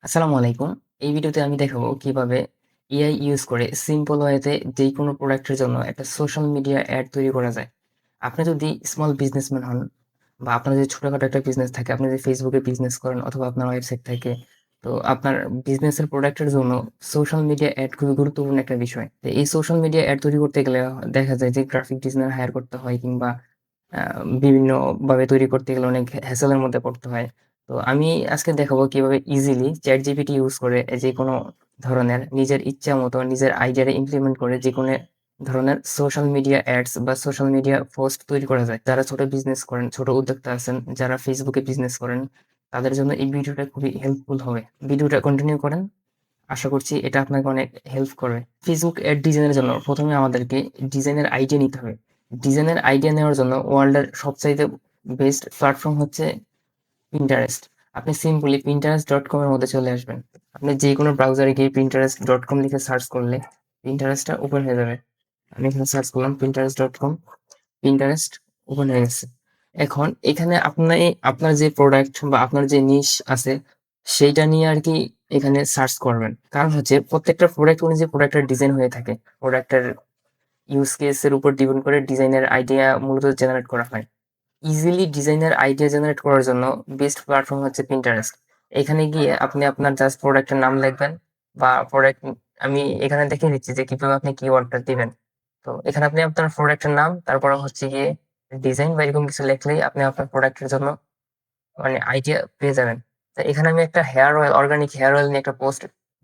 আসসালামু আলাইকুম। এই ভিডিওতে আমি দেখাবো কিভাবে এআই ইউজ করে সিম্পল ওয়েতে যেকোনো প্রোডাক্টের জন্য একটা সোশ্যাল মিডিয়া অ্যাড তৈরি করা যায়। আপনি যদি স্মল বিজনেসম্যান হন বা আপনার যদি ছোটখাটো একটা বিজনেস থাকে, আপনি যদি ফেসবুকে বিজনেস করেন অথবা আপনার ওয়েবসাইট থাকে, তো আপনার বিজনেসের প্রোডাক্টের জন্য সোশ্যাল মিডিয়া অ্যাড খুবই গুরুত্বপূর্ণ একটা বিষয়। তো এই সোশ্যাল মিডিয়া অ্যাড তৈরি করতে গেলে দেখা যায় যে গ্রাফিক ডিজাইনার হায়ার করতে হয় কিংবা বিভিন্নভাবে তৈরি করতে গেলে অনেক হ্যাসেল এর মধ্যে পড়তে হয়। তো আমি আজকে দেখাবো কিভাবে ইজিলি ChatGPT ইউজ করে যেকোনো ধরনের নিজের ইচ্ছা মতো নিজের আইডিয়াটা ইমপ্লিমেন্ট করে যেকোনো ধরনের সোশ্যাল মিডিয়া অ্যাডস বা সোশ্যাল মিডিয়া পোস্ট তৈরি করা যায়। যারা ছোট বিজনেস করেন, ছোট উদ্যোক্তা আছেন, যারা ফেসবুকে বিজনেস করেন, তাদের জন্য এই ভিডিওটা খুবই হেল্পফুল হবে। ভিডিওটা কন্টিনিউ করেন। আশা করছি এটা আপনাকে অনেক হেল্প করবে। ফেসবুক অ্যাড ডিজাইনের জন্য প্রথমে আমাদেরকে ডিজাইনের আইডিয়া নিতে হবে। ডিজাইনের আইডিয়া নেওয়ার জন্য ওয়ার্ল্ডের সবচাইতে বেস্ট প্ল্যাটফর্ম হচ্ছে Pinterest। আপনি সিম্পলি Pinterest.com এর মধ্যে চলে আসবেন। আপনি যেকোনো ব্রাউজারে গিয়ে Pinterest.com লিখে সার্চ করলে Pinterest-টা ওপেন হয়ে যাবে। আমি এখানে সার্চ করলাম Pinterest.com, Pinterest ওপেন হয়ে গেছে। এখন এখানে আপনার যে প্রোডাক্ট বা আপনার যে নিশ আছে সেইটা নিয়ে আরকি এখানে সার্চ করবেন। কারণ হচ্ছে প্রত্যেকটা প্রোডাক্ট অনুযায়ী প্রোডাক্টের ডিজাইন হয়ে থাকে। প্রোডাক্টের ইউজ কেস এর উপর ডিপেন্ড করে ডিজাইনের আইডিয়া মূলত জেনারেট করা হয়। ইজিলি ডিজাইনের আইডিয়া জেনারেট করার জন্য বেস্ট প্ল্যাটফর্ম হচ্ছে Pinterest। এখানে গিয়ে আপনি আপনার জাস্ট প্রোডাক্টের নাম লিখবেন বা প্রোডাক্ট আমি এখানে দেখিয়ে দিচ্ছি যে কিভাবে আপনি কিওয়ার্ডটা দিবেন। তো এখানে আপনি আপনার প্রোডাক্টের নাম, তারপরে হচ্ছে গিয়ে ডিজাইন বা এরকম কিছু লিখলেই আপনি আপনার প্রোডাক্টের জন্য মানে আইডিয়া পেয়ে যাবেন। তো এখানে আমি একটা hair oil, organic hair oil নিয়ে একটা পোস্ট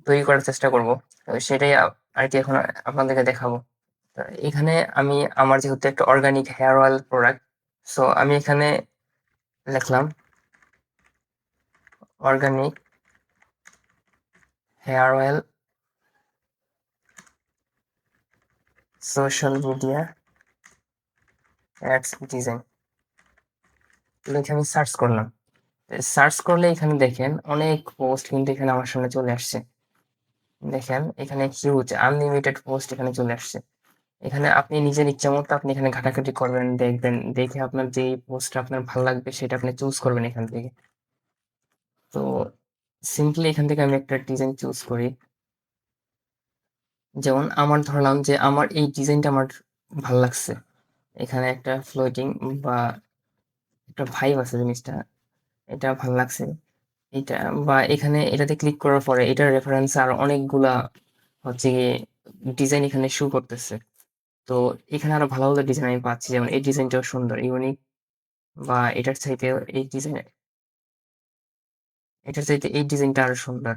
তৈরি করার চেষ্টা করব। তো সেটাই আরকি এখন আপনাদেরকে দেখাবো। তো এখানে আমি আমার যেহেতু একটা organic hair oil product, so আমি এখানে লিখলাম organic hair oil social media ads design লিখে আমি সার্চ করলাম। সার্চ করলে এখানে দেখেন অনেক পোস্ট কিন্তু এখানে আমার সামনে চলে আসছে। দেখেন এখানে হিউজ আনলিমিটেড পোস্ট এখানে চলে আসছে। এখানে আপনি নিজের ইচ্ছামতো আপনি এখানে ঘাটাঘাটি করবেন, দেখবেন, দেখে আপনার যেই পোস্টটা আপনার ভালো লাগবে সেটা আপনি চুজ করবেন এখান থেকে। তো সিম্পলি এখান থেকে আমি একটা ডিজাইন চুজ করি। যেমন আমার ধরলাম যে আমার এই ডিজাইনটা আমার ভাল লাগছে। এখানে একটা ফ্লোটিং বা একটা ভাইব আছে জিনিসটা। এটা ভাল লাগছে। এটা বা এখানে এটাতে ক্লিক করার পরে এটার রেফারেন্স আর অনেকগুলা হচ্ছে গিয়ে ডিজাইন এখানে শো করতেছে। তো এখানে আরো ভালো, ভালো ডিজাইন আমি পাচ্ছি। যেমন এই ডিজাইনটাও সুন্দর, ইউনিক বা এটার চাইতে এই ডিজাইনটা আরো সুন্দর।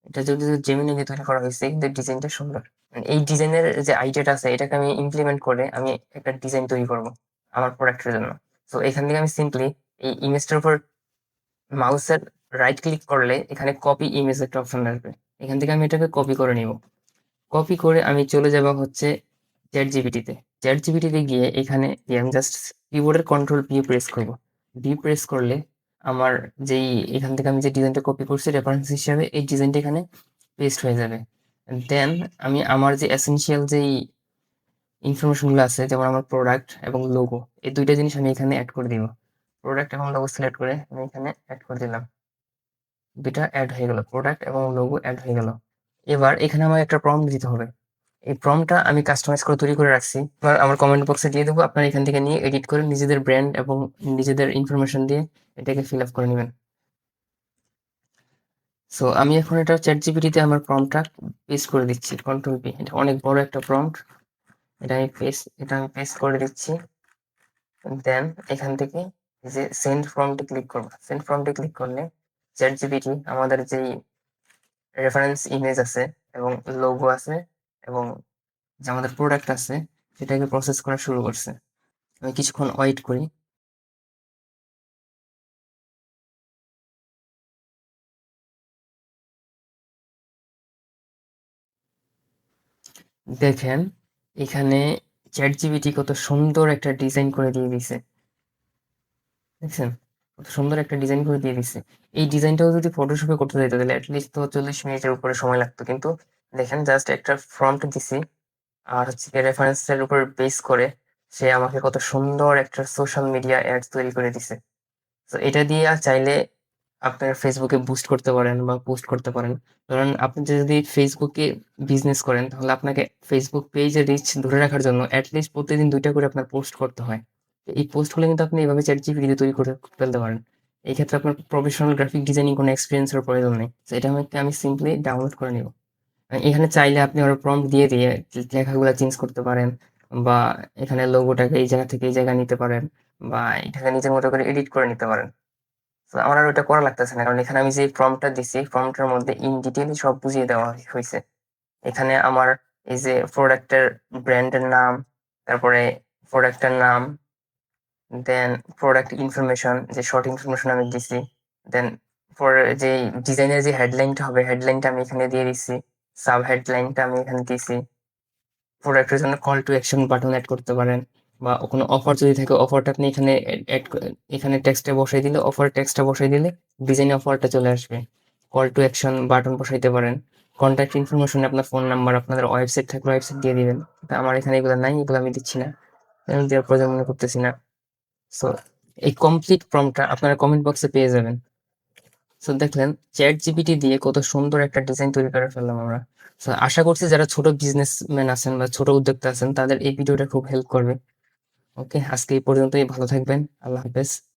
এটা যদি জেমিনি দিয়ে তৈরি করা হয়েছে কিন্তু ডিজাইনটা সুন্দর। এই ডিজাইনের যে আইডিয়াটা আছে এটাকে আমি ইমপ্লিমেন্ট করে আমি একটা ডিজাইন তৈরি করব আমার প্রোডাক্টের জন্য। তো এখান থেকে আমি সিম্পলি এই ইমেজটার উপর মাউসের রাইট ক্লিক করলে এখানে কপি ইমেজ একটা অপশন আসবে। এখান থেকে আমি এটাকে কপি করে নিব। কপি করে আমি চলে যাব হচ্ছে চ্যাট জিপিটিতে। চ্যাট জিপিটিতে গিয়ে এখানে আমি জাস্ট কিবোর্ডের কন্ট্রোল পি প্রেস করব। ডি প্রেস করলে আমার যেই এখান থেকে আমি যে ডিজাইনটা কপি করছি রেফারেন্স হিসাবে এই ডিজাইনটা এখানে পেস্ট হয়ে যাবে। দেন আমি আমার যে এসেনশিয়াল যেই ইনফরমেশন গুলো আছে, যেমন আমার প্রোডাক্ট এবং লোগো, এই দুইটা জিনিস আমি এখানে অ্যাড করে দিব। প্রোডাক্ট এবং লোগো সিলেক্ট করে আমি এখানে অ্যাড করে দিলাম। দুইটা অ্যাড হয়ে গেল, প্রোডাক্ট এবং লোগো অ্যাড হয়ে গেল। এবার এখানে আমার একটা প্রম্পট দিতে হবে। এই প্রম্পটটা আমি কাস্টমাইজ করে তৈরি করে রাখছি। আমার কমেন্ট বক্সে দিয়ে দেবো। আপনারা এখান থেকে নিয়ে এডিট করে নিজেদের ব্র্যান্ড এবং নিজেদের ইনফরমেশন দিয়ে এটাকে ফিল আপ করে নেবেন। সো আমি এখন এটা চ্যাট জিপিটিতে আমার প্রম্পটটা পেস্ট করে দিচ্ছি, কন্ট্রোল পি। এটা অনেক বড় একটা প্রম্পট। এটা আমি পেস্ট করে দিচ্ছি। দেন এখান থেকে এই যে সেন্ড প্রম্পটে ক্লিক করব। সেন্ড প্রম্পটে ক্লিক করলে চ্যাট জিপিটি আমাদের যেই রেফারেন্স ইমেজ আছে এবং লোগো আছে এবং যে আমাদের প্রোডাক্ট আছে সেটাকে প্রসেস করা শুরু করছে। আমি কিছুক্ষণ ওয়েট করি। দেখেন এখানে চ্যাট জিপিটি কত সুন্দর একটা ডিজাইন করে দিয়ে দিছে। দেখছেন? কত সুন্দর একটা ডিজাইন করে দিয়ে দিছে। এই ডিজাইনটাও যদি ফটোশপে করতে যাইতো তাহলে এটলিস্ট তো ৪০ মিনিটের উপরে সময় লাগতো। কিন্তু দেখেন জাস্ট একটা প্রম্পট দিছি আর হচ্ছে গিয়ে রেফারেন্সের উপর বেস করে সে আমাকে কত সুন্দর একটা সোশ্যাল মিডিয়া অ্যাড তৈরি করে দিছে। তো এটা দিয়ে চাইলে আপনার ফেসবুকে বুস্ট করতে পারেন বা পোস্ট করতে পারেন। ধরেন আপনি যদি ফেসবুকে বিজনেস করেন তাহলে আপনাকে ফেসবুক পেজের রিচ ধরে রাখার জন্য এটলিস্ট প্রতিদিন ২ টা করে আপনার পোস্ট করতে হয়। তো এই পোস্টগুলো কিন্তু আপনি এভাবে ChatGPT দিয়ে তৈরি করে ফেলতে পারেন। এই ক্ষেত্রে আপনার প্রফেশনাল গ্রাফিক ডিজাইনিং কোনো এক্সপেরিয়েন্স এর প্রয়োজন নেই। তো এটা আমি সিম্পলি ডাউনলোড করে নিব। এখানে চাইলে আপনি আরো প্রম্পট দিয়ে লেখাগুলা চেঞ্জ করতে পারেন বা এখানে লোগোটাকে এই জায়গা থেকে এই জায়গায় নিতে পারেন বা এটাকে নিজের মতো করে এডিট করে নিতে পারেন। তো আমার আর ওটা করা লাগতেছে না। কারণ এখানে আমি যে প্রম্পটটা দিছি, প্রম্পটের মধ্যে ইন ডিটেইল সব বুঝিয়ে দেওয়া হইছে। এখানে আমার এই যে প্রোডাক্টের ব্র্যান্ডের নাম, তারপরে প্রোডাক্টের নাম, দেন প্রোডাক্ট ইনফরমেশন যে শর্ট ইনফরমেশন আমি দিছি। দেন পরে যেই ডিজাইনের যে হেডলাইনটা হবে, হেডলাইনটা আমি এখানে দিয়ে দিছি। সাব হেডলাইনটা আমি এখানে দিছি। প্রোডাক্টের জন্য call to action button add করতে পারেন বা কোনো অফার যদি থাকে অফারটা আপনি এখানে এড এখানে টেক্সটে বসাই দিলে অফার টেক্সটটা বসাই দিলে ডিজাইনে অফারটা চলে আসবে। কল টু অ্যাকশন বাটন বসাইতে পারেন। কন্ট্যাক্ট ইনফরমেশন আপনার ফোন নাম্বার, আপনাদের ওয়েবসাইট থাকলে ওয়েবসাইট দিয়ে দিবেন। তা আমার এখানে এগুলো নাই, এগুলো আমি দিচ্ছি না। আমি দেওয়ার প্রয়োজন মনে করতেছি না। সো এই কমপ্লিট প্রম্পটটা আপনারা কমেন্ট বক্সে পেয়ে যাবেন। সো দেখলেন চ্যাট জিপিটি দিয়ে কত সুন্দর একটা ডিজাইন তৈরি করে ফেললাম আমরা। সো আশা করছি যারা ছোট বিজনেসম্যান আছেন বা ছোট উদ্যোক্তা আছেন তাদের এই ভিডিওটা খুব হেল্প করবে। ওকে, আজকে এই পর্যন্তই। ভালো থাকবেন। আল্লাহ হাফেজ।